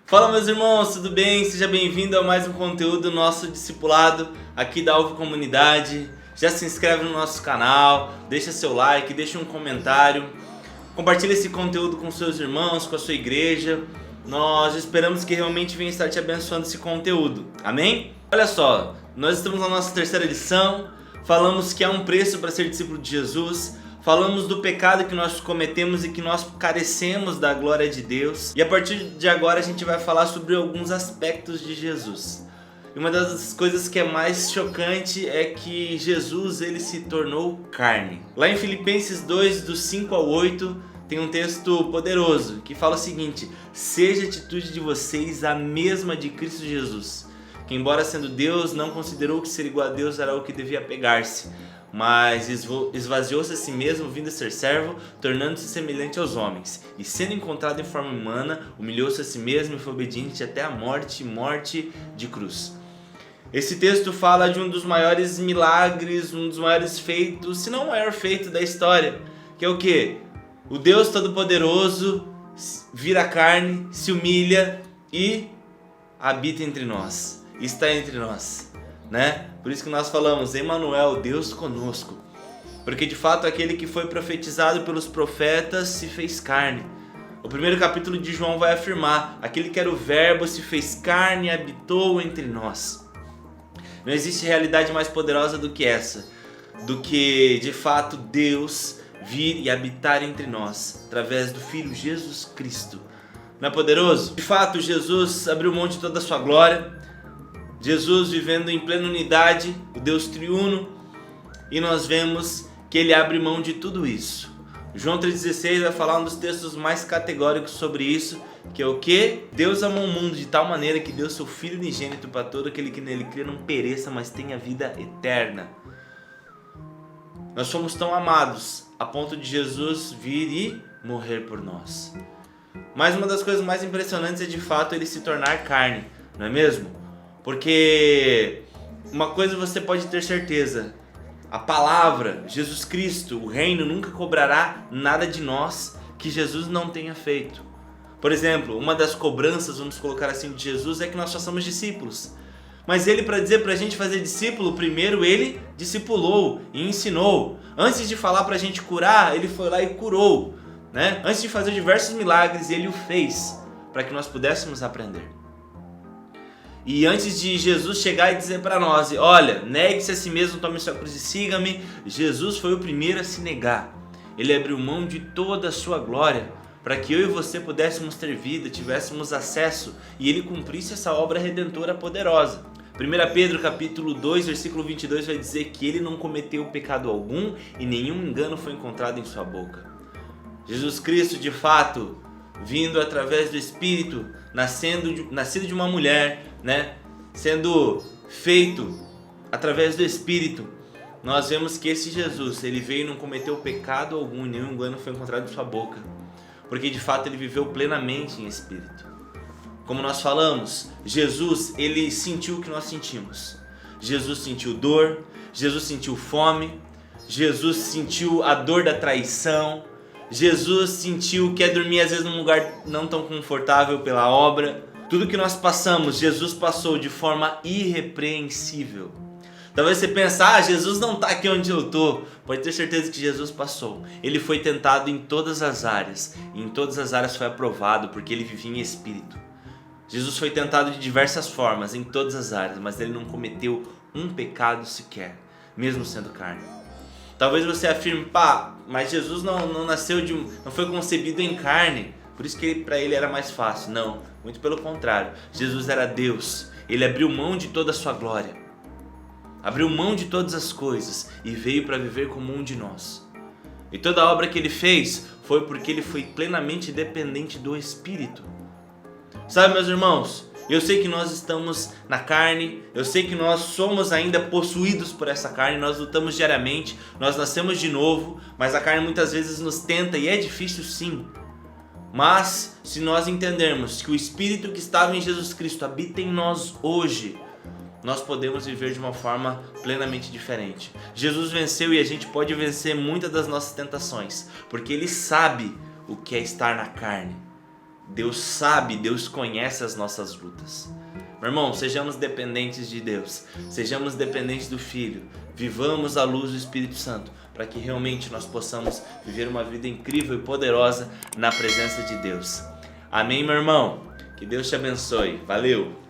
Fala, meus irmãos, tudo bem? Seja bem-vindo a mais um conteúdo nosso discipulado aqui da Alvo Comunidade. Já se inscreve no nosso canal, deixa seu like, deixa um comentário, compartilha esse conteúdo com seus irmãos, com a sua igreja. Nós esperamos que realmente venha estar te abençoando esse conteúdo, amém? Olha só, nós estamos na nossa terceira lição, falamos que há um preço para ser discípulo de Jesus. Falamos do pecado que nós cometemos e que nós carecemos da glória de Deus. E a partir de agora a gente vai falar sobre alguns aspectos de Jesus. E uma das coisas que é mais chocante é que Jesus ele se tornou carne. Lá em Filipenses 2, do 5 ao 8, tem um texto poderoso que fala o seguinte: seja a atitude de vocês a mesma de Cristo Jesus, que embora sendo Deus, não considerou que ser igual a Deus era o que devia apegar-se, mas esvaziou-se a si mesmo, vindo a ser servo, tornando-se semelhante aos homens. E sendo encontrado em forma humana, humilhou-se a si mesmo e foi obediente até a morte de cruz. Esse texto fala de um dos maiores milagres, um dos maiores feitos, se não o maior feito da história, que é o quê? O Deus Todo-Poderoso vira carne, se humilha e habita entre nós, está entre nós, né? Por isso que nós falamos, Emanuel, Deus conosco. Porque de fato aquele que foi profetizado pelos profetas se fez carne. O primeiro capítulo de João vai afirmar, aquele que era o verbo se fez carne e habitou entre nós. Não existe realidade mais poderosa do que essa, do que de fato Deus vir e habitar entre nós, através do Filho Jesus Cristo. Não é poderoso? De fato, Jesus abriu mão de toda a sua glória, Jesus vivendo em plena unidade, o Deus triuno, e nós vemos que ele abre mão de tudo isso. João 3,16 vai falar um dos textos mais categóricos sobre isso, que é o que? Deus amou o mundo de tal maneira que deu seu Filho unigênito para todo aquele que nele crê não pereça, mas tenha vida eterna. Nós somos tão amados a ponto de Jesus vir e morrer por nós. Mas uma das coisas mais impressionantes é de fato ele se tornar carne, não é mesmo? Porque uma coisa você pode ter certeza, a palavra, Jesus Cristo, o reino nunca cobrará nada de nós que Jesus não tenha feito. Por exemplo, uma das cobranças, vamos colocar assim, de Jesus é que nós façamos discípulos. Mas ele, para dizer para a gente fazer discípulo, primeiro ele discipulou e ensinou. Antes de falar para a gente curar, ele foi lá e curou, né? Antes de fazer diversos milagres, ele o fez para que nós pudéssemos aprender. E antes de Jesus chegar e dizer para nós, olha, negue-se a si mesmo, tome sua cruz e siga-me, Jesus foi o primeiro a se negar. Ele abriu mão de toda a sua glória para que eu e você pudéssemos ter vida, tivéssemos acesso e ele cumprisse essa obra redentora poderosa. 1 Pedro capítulo 2, versículo 22 vai dizer que ele não cometeu pecado algum e nenhum engano foi encontrado em sua boca. Jesus Cristo, de fato, vindo através do Espírito, nascido de uma mulher, né? Sendo feito através do Espírito, nós vemos que esse Jesus, ele veio e não cometeu pecado algum, nenhum engano foi encontrado em sua boca, porque de fato ele viveu plenamente em Espírito. Como nós falamos, Jesus, ele sentiu o que nós sentimos. Jesus sentiu dor, Jesus sentiu fome, Jesus sentiu a dor da traição, Jesus sentiu que é dormir às vezes num lugar não tão confortável pela obra. Tudo que nós passamos, Jesus passou de forma irrepreensível. Talvez você pense, Jesus não está aqui onde eu estou. Pode ter certeza que Jesus passou. Ele foi tentado em todas as áreas. E em todas as áreas foi aprovado, porque ele vivia em espírito. Jesus foi tentado de diversas formas, em todas as áreas, mas ele não cometeu um pecado sequer, mesmo sendo carne. Talvez você afirme, mas Jesus não nasceu não foi concebido em carne, por isso que para ele era mais fácil. Não, muito pelo contrário. Jesus era Deus, ele abriu mão de toda a sua glória, abriu mão de todas as coisas e veio para viver como um de nós. E toda a obra que ele fez foi porque ele foi plenamente dependente do Espírito. Sabe, meus irmãos, eu sei que nós estamos na carne, eu sei que nós somos ainda possuídos por essa carne, nós lutamos diariamente, nós nascemos de novo, mas a carne muitas vezes nos tenta e é difícil sim. Mas se nós entendermos que o Espírito que estava em Jesus Cristo habita em nós hoje, nós podemos viver de uma forma plenamente diferente. Jesus venceu e a gente pode vencer muitas das nossas tentações, porque Ele sabe o que é estar na carne. Deus sabe, Deus conhece as nossas lutas. Meu irmão, sejamos dependentes de Deus, sejamos dependentes do Filho, vivamos à luz do Espírito Santo, para que realmente nós possamos viver uma vida incrível e poderosa na presença de Deus. Amém, meu irmão? Que Deus te abençoe. Valeu!